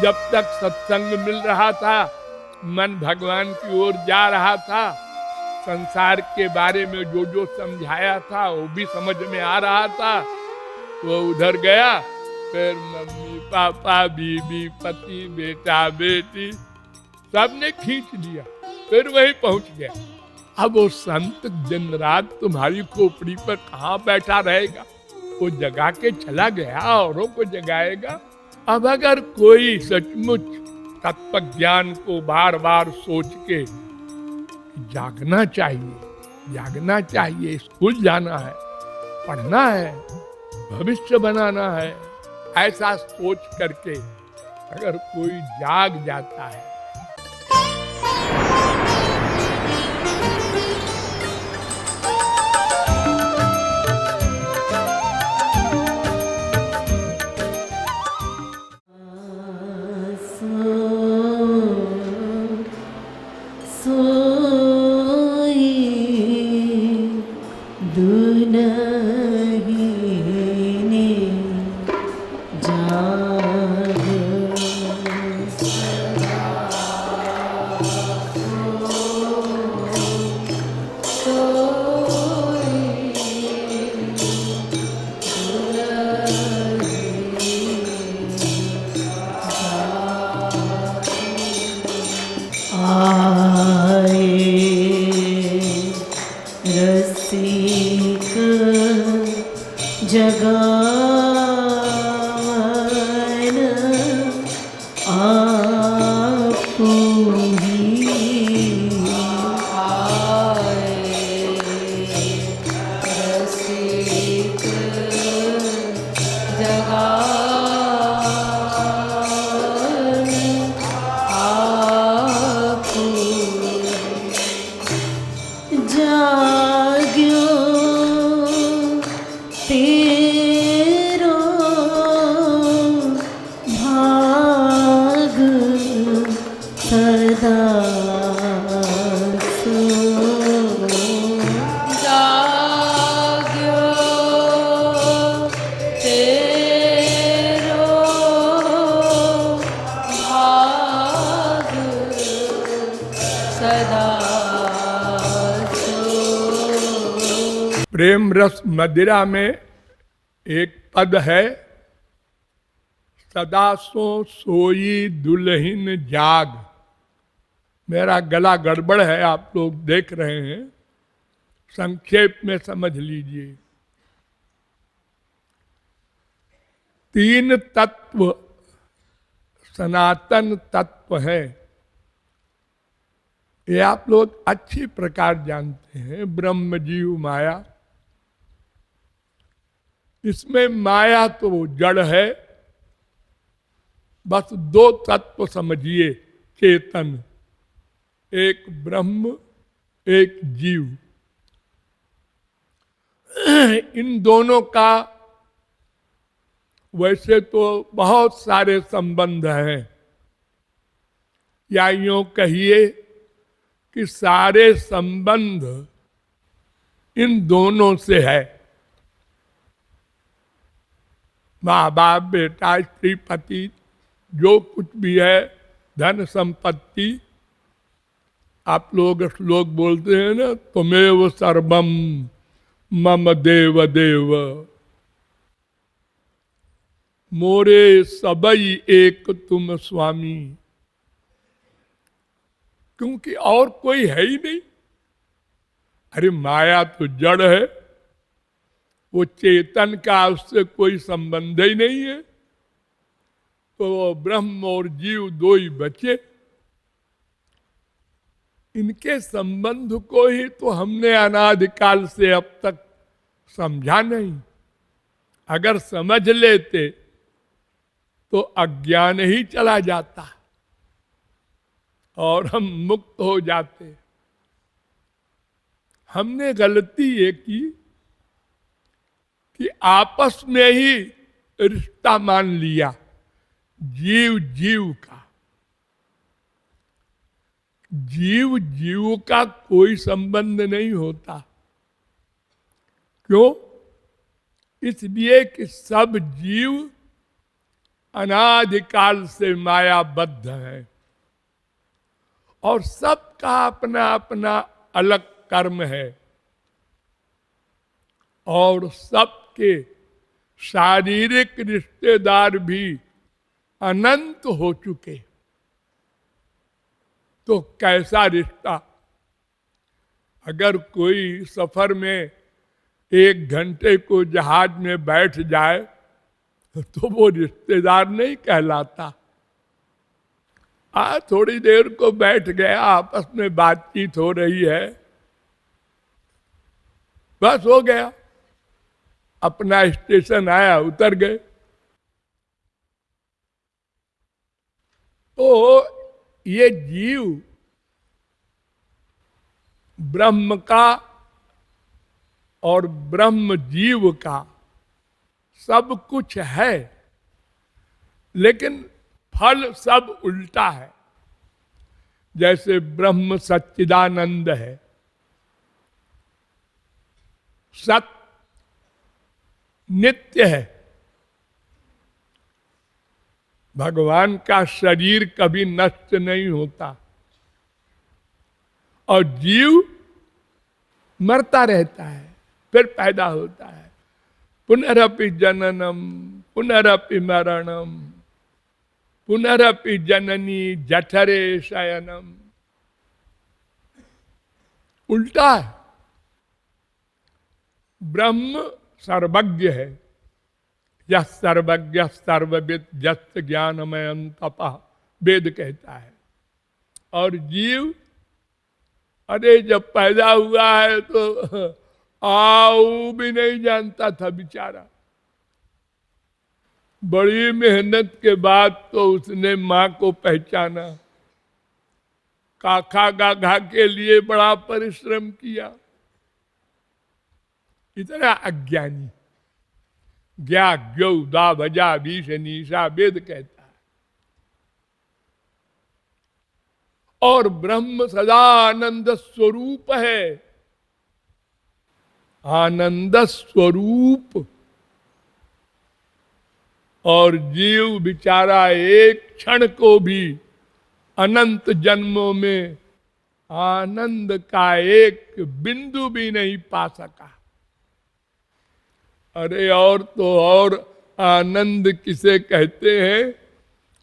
जब तक सत्संग मिल रहा था, मन भगवान की ओर जा रहा था, संसार के बारे में जो जो समझाया था वो भी समझ में आ रहा था, वो उधर गया। फिर मम्मी पापा, बीबी, पति, बेटा, बेटी सबने खींच लिया, फिर वहीं पहुंच गया। अब वो संत दिन रात तुम्हारी खोपड़ी पर कहाँ बैठा रहेगा? वो जगा के चला गया, औरों को जगाएगा। अब अगर कोई सचमुच तत्व ज्ञान को बार बार सोच के जागना चाहिए, स्कूल जाना है, पढ़ना है, भविष्य बनाना है, ऐसा सोच करके अगर कोई जाग जाता है, प्रेम रस मदिरा में एक पद है, सदा सो सोई दुल्हन जाग। मेरा गला गड़बड़ है, आप लोग देख रहे हैं, संक्षेप में समझ लीजिए। 3 तत्व सनातन तत्व है, ये आप लोग अच्छी प्रकार जानते हैं। ब्रह्म, जीव, माया। इसमें माया तो जड़ है, बस 2 तत्व समझिए, चेतन, एक ब्रह्म, एक जीव। इन दोनों का वैसे तो बहुत सारे संबंध हैं, या यूं कहिए कि सारे संबंध इन दोनों से है। माँ बाप, बेटा, स्त्री, पति, जो कुछ भी है, धन संपत्ति। आप लोग श्लोक बोलते हैं ना, त्वमेव सर्वम मम देव देव, मोरे सबई एक तुम स्वामी। क्योंकि और कोई है ही नहीं। अरे माया तो जड़ है, वो चेतन का उससे कोई संबंध ही नहीं है, तो वो ब्रह्म और जीव 2 ही बचे। इनके संबंध को ही तो हमने अनादिकाल से अब तक समझा नहीं। अगर समझ लेते तो अज्ञान ही चला जाता और हम मुक्त हो जाते। हमने गलती ये की कि आपस में ही रिश्ता मान लिया जीव जीव का। जीव जीव का कोई संबंध नहीं होता। क्यों? इसलिए कि सब जीव अनादिकाल से मायाबद्ध है और सबका अपना अपना अलग कर्म है और सबके शारीरिक रिश्तेदार भी अनंत हो चुके, तो कैसा रिश्ता? अगर कोई सफर में 1 घंटे को जहाज में बैठ जाए तो वो रिश्तेदार नहीं कहलाता। थोड़ी देर को बैठ गया, आपस में बातचीत हो रही है, बस हो गया, अपना स्टेशन आया, उतर गए। तो ये जीव ब्रह्म का और ब्रह्म जीव का सब कुछ है, लेकिन फल सब उल्टा है। जैसे ब्रह्म सच्चिदानंद है, सत नित्य है, भगवान का शरीर कभी नष्ट नहीं होता और जीव मरता रहता है, फिर पैदा होता है। पुनरपि जननम पुनरपि मरणम पुनरपि जननी जठरे शयनम, उल्टा है। ब्रह्म सर्वज्ञ है, यह सर्वज्ञ सर्वविद जस्त ज्ञानमय तपः, वेद कहता है। और जीव, अरे जब पैदा हुआ है तो आऊ भी नहीं जानता था बेचारा। बड़ी मेहनत के बाद तो उसने मां को पहचाना, काखा गाघा के लिए बड़ा परिश्रम किया। इतना अज्ञानी, ज्ञा ज्ञौ दा भजा बीष निशा, वेद कहता है। और ब्रह्म सदा आनंद स्वरूप है, आनंद स्वरूप। और जीव बेचारा एक क्षण को भी अनंत जन्मों में आनंद का एक बिंदु भी नहीं पा सका। अरे और तो और आनंद किसे कहते हैं,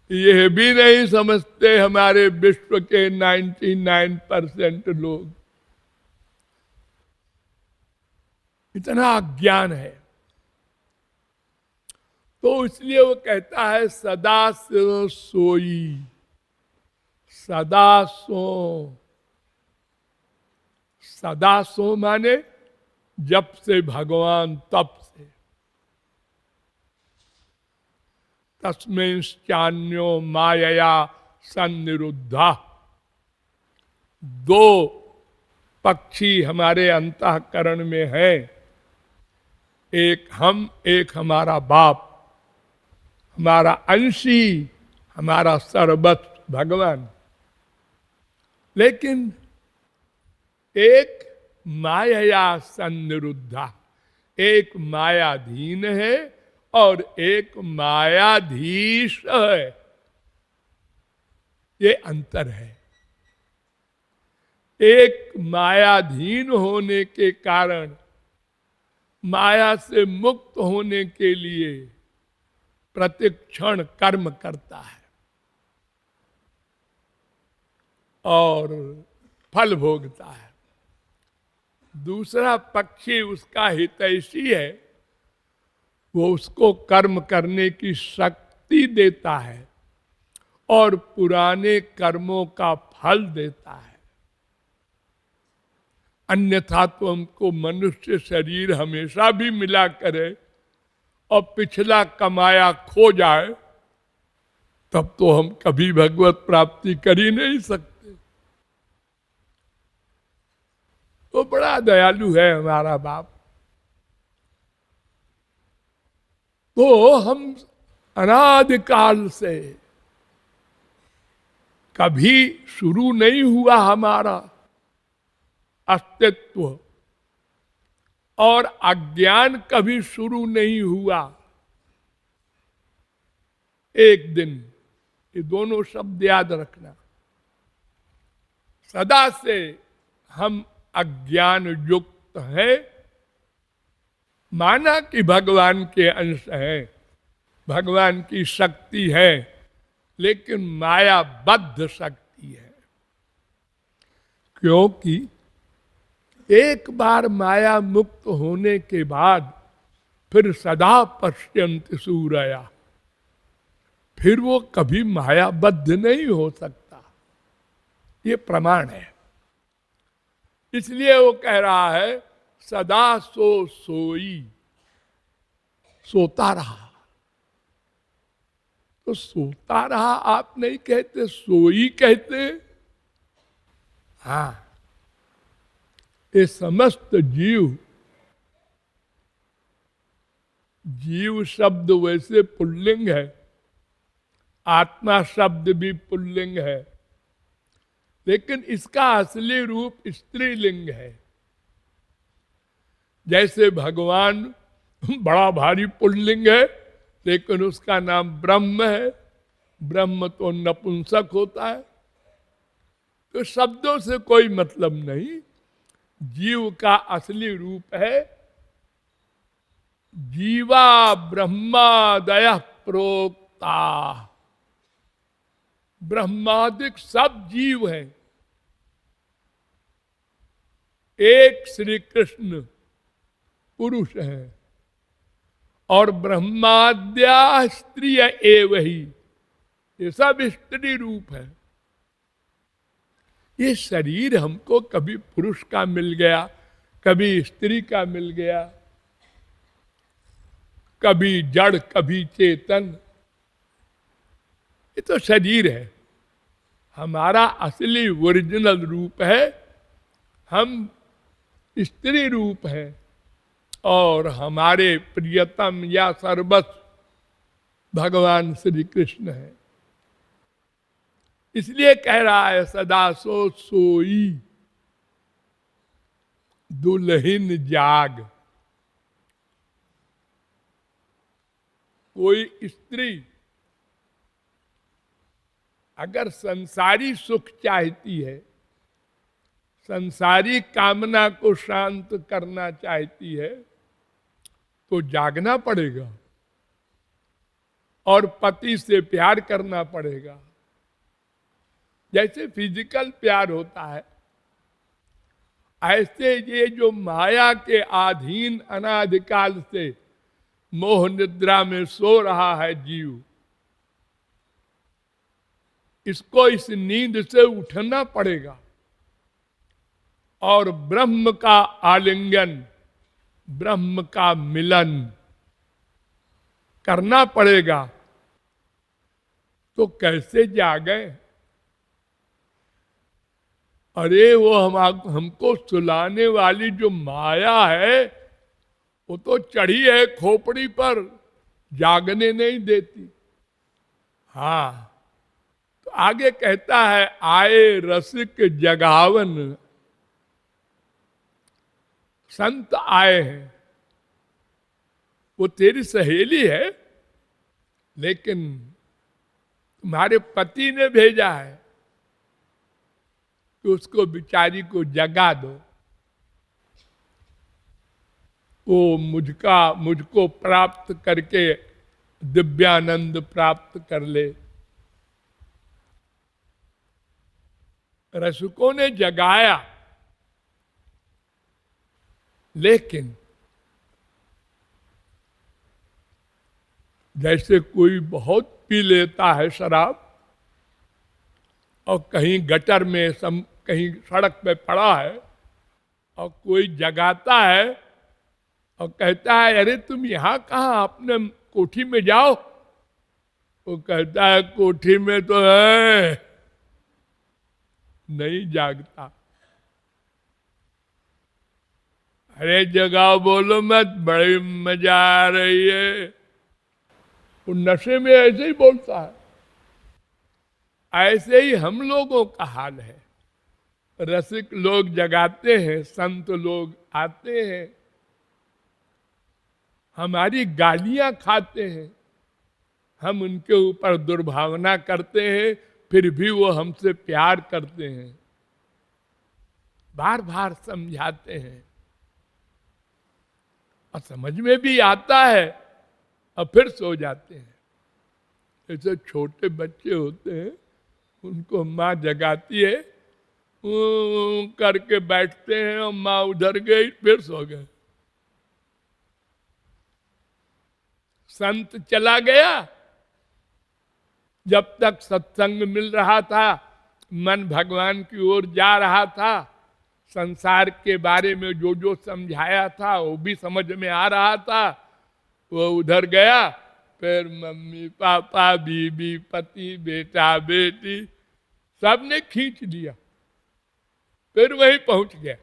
यह भी नहीं समझते हमारे विश्व के 99% लोग। इतना अज्ञान है। तो इसलिए वो कहता है सदा से सोई, सदा सो। सदा सो माने जब से भगवान तब से। तस्मिंश्चान्यो मायया सन्निरुद्धा। 2 पक्षी हमारे अंतःकरण में है, एक हम, एक हमारा बाप, हमारा अंशी, हमारा सर्वस्व भगवान। लेकिन एक माया सन्निरुद्धा, एक मायाधीन है और एक मायाधीश है। ये अंतर है। एक मायाधीन होने के कारण माया से मुक्त होने के लिए प्रतिक्षण कर्म करता है और फल भोगता है। दूसरा पक्षी उसका हितैषी है, वो उसको कर्म करने की शक्ति देता है और पुराने कर्मों का फल देता है। अन्यथा तो हमको मनुष्य शरीर हमेशा भी मिला करे और पिछला कमाया खो जाए, तब तो हम कभी भगवत प्राप्ति कर ही नहीं सकते। तो बड़ा दयालु है हमारा बाप। तो हम अनादिकाल से कभी शुरू नहीं हुआ हमारा अस्तित्व और अज्ञान कभी शुरू नहीं हुआ। एक दिन, ये दोनों शब्द याद रखना। सदा से हम अज्ञान युक्त हैं, माना कि भगवान के अंश हैं, भगवान की शक्ति है, लेकिन मायाबद्ध शक्ति है। क्योंकि एक बार माया मुक्त होने के बाद फिर सदा पश्यन्ति सूरया, फिर वो कभी मायाबद्ध नहीं हो सकता, ये प्रमाण है। इसलिए वो कह रहा है सदा सोई, सोता रहा। तो सोता रहा आप नहीं कहते, सोई कहते। हाँ, ये समस्त जीव, जीव शब्द वैसे पुल्लिंग है, आत्मा शब्द भी पुल्लिंग है, लेकिन इसका असली रूप स्त्रीलिंग है। जैसे भगवान बड़ा भारी पुल्लिंग है, लेकिन उसका नाम ब्रह्म है। ब्रह्म तो नपुंसक होता है। तो शब्दों से कोई मतलब नहीं, जीव का असली रूप है जीवा ब्रह्मादय प्रोक्ता। ब्रह्मादिक सब जीव हैं, एक श्री कृष्ण पुरुष है, और ब्रह्माद्या स्त्रिय एव ही, ये सब स्त्री रूप है। ये शरीर हमको कभी पुरुष का मिल गया, कभी स्त्री का मिल गया, कभी जड़ कभी चेतन, ये तो शरीर है। हमारा असली ओरिजिनल रूप है, हम स्त्री रूप है, और हमारे प्रियतम या सर्वस्व भगवान श्री कृष्ण है। इसलिए कह रहा है सदा सोई दुल्हन जाग। कोई स्त्री अगर संसारी सुख चाहती है, संसारी कामना को शांत करना चाहती है, तो जागना पड़ेगा और पति से प्यार करना पड़ेगा। जैसे फिजिकल प्यार होता है, ऐसे ये जो माया के अधीन अनादिकाल से मोह निद्रा में सो रहा है जीव, इसको इस नींद से उठना पड़ेगा और ब्रह्म का आलिंगन, ब्रह्म का मिलन करना पड़ेगा। तो कैसे जागे? अरे वो हमको सुलाने वाली जो माया है, वो तो चढ़ी है खोपड़ी पर, जागने नहीं देती। हाँ, तो आगे कहता है आए रसिक जगावन, संत आए हैं। वो तेरी सहेली है, लेकिन तुम्हारे पति ने भेजा है, तो उसको बिचारी को जगा दो, वो मुझको प्राप्त करके दिव्यानंद प्राप्त कर ले। रसिकों ने जगाया, लेकिन जैसे कोई बहुत पी लेता है शराब और कहीं गटर में कहीं सड़क पे पड़ा है, और कोई जगाता है और कहता है अरे तुम यहां कहाँ, अपने कोठी में जाओ। वो कहता है कोठी में तो है, नहीं जागता। अरे जगाओ, बोलो मत, बड़ी मजा आ रही है। वो नशे में ऐसे ही बोलता है। ऐसे ही हम लोगों का हाल है। रसिक लोग जगाते हैं, संत लोग आते हैं, हमारी गालियां खाते हैं, हम उनके ऊपर दुर्भावना करते हैं, फिर भी वो हमसे प्यार करते हैं, बार बार समझाते हैं और समझ में भी आता है और फिर सो जाते हैं। ऐसे छोटे बच्चे होते हैं, उनको माँ जगाती है, करके बैठते हैं और माँ उधर गई फिर सो गए। संत चला गया, जब तक सत्संग मिल रहा था, मन भगवान की ओर जा रहा था, संसार के बारे में जो जो समझाया था वो भी समझ में आ रहा था, वो उधर गया, फिर मम्मी पापा बीबी पति बेटा बेटी सबने खींच लिया, फिर वहीं पहुंच गया।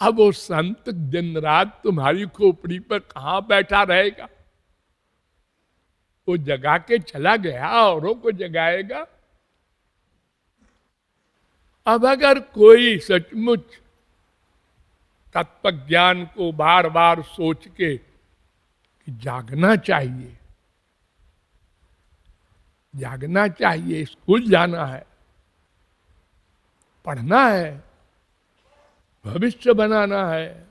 अब वो संत दिन रात तुम्हारी खोपड़ी पर कहां बैठा रहेगा? वो जगा के चला गया, औरों को जगाएगा। अब अगर कोई सचमुच तत्व ज्ञान को बार बार सोच के कि जागना चाहिए, जागना चाहिए, स्कूल जाना है, पढ़ना है, भविष्य बनाना है,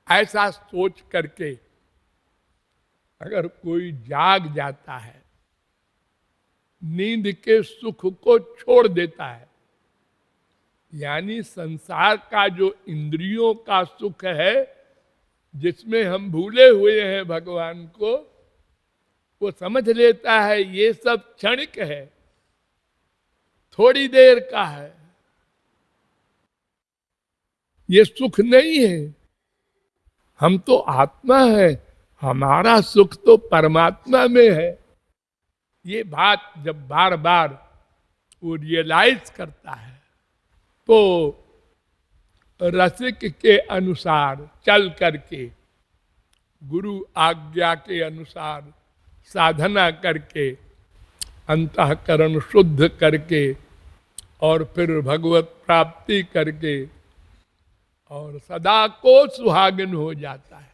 ऐसा सोच करके अगर कोई जाग जाता है, नींद के सुख को छोड़ देता है, यानी संसार का जो इंद्रियों का सुख है, जिसमें हम भूले हुए हैं भगवान को, वो समझ लेता है ये सब क्षणिक है, थोड़ी देर का है, ये सुख नहीं है, हम तो आत्मा है, हमारा सुख तो परमात्मा में है। ये बात जब बार बार वो रियलाइज करता है, तो रसिक के अनुसार चल करके, गुरु आज्ञा के अनुसार साधना करके, अंतःकरण शुद्ध करके और फिर भगवत प्राप्ति करके और सदा को सुहागन हो जाता है।